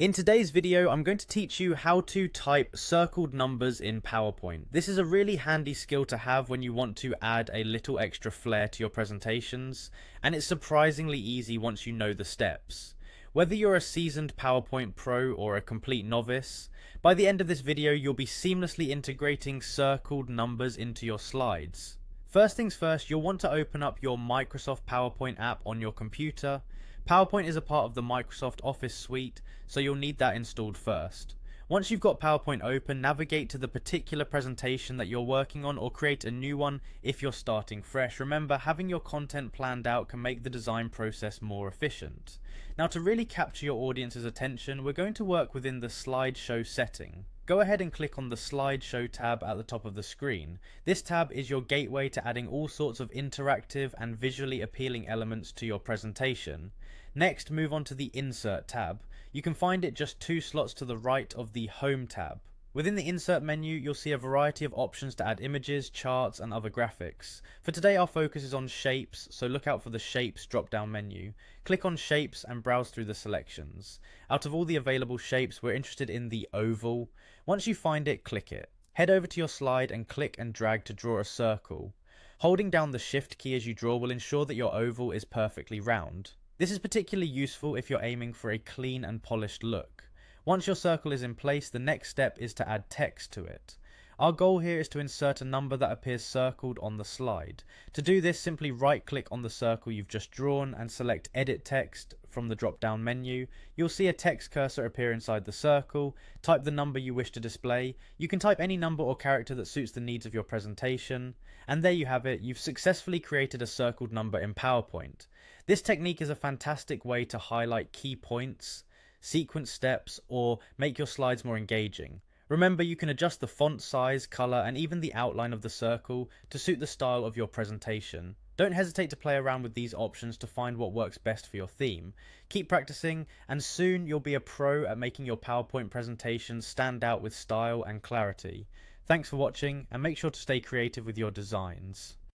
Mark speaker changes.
Speaker 1: In today's video, I'm going to teach you how to type circled numbers in PowerPoint. This is a really handy skill to have when you want to add a little extra flair to your presentations, and it's surprisingly easy once you know the steps. Whether you're a seasoned PowerPoint pro or a complete novice, by the end of this video you'll be seamlessly integrating circled numbers into your slides. First things first, you'll want to open up your Microsoft PowerPoint app on your computer. PowerPoint is a part of the Microsoft Office suite, so you'll need that installed first. Once you've got PowerPoint open, navigate to the particular presentation that you're working on or create a new one if you're starting fresh. Remember, having your content planned out can make the design process more efficient. Now, to really capture your audience's attention, we're going to work within the slideshow setting. Go ahead and click on the slideshow tab at the top of the screen. This tab is your gateway to adding all sorts of interactive and visually appealing elements to your presentation. Next, move on to the Insert tab. You can find it just 2 slots to the right of the Home tab. Within the Insert menu, you'll see a variety of options to add images, charts, and other graphics. For today, our focus is on shapes, so look out for the Shapes drop-down menu. Click on Shapes and browse through the selections. Out of all the available shapes, we're interested in the oval. Once you find it, click it. Head over to your slide and click and drag to draw a circle. Holding down the Shift key as you draw will ensure that your oval is perfectly round. This is particularly useful if you're aiming for a clean and polished look. Once your circle is in place, the next step is to add text to it. Our goal here is to insert a number that appears circled on the slide. To do this, simply right-click on the circle you've just drawn and select Edit Text from the drop-down menu. You'll see a text cursor appear inside the circle. Type the number you wish to display. You can type any number or character that suits the needs of your presentation. And there you have it, you've successfully created a circled number in PowerPoint. This technique is a fantastic way to highlight key points, sequence steps, or make your slides more engaging. Remember, you can adjust the font size, color, and even the outline of the circle to suit the style of your presentation. Don't hesitate to play around with these options to find what works best for your theme. Keep practicing, and soon you'll be a pro at making your PowerPoint presentations stand out with style and clarity. Thanks for watching, and make sure to stay creative with your designs.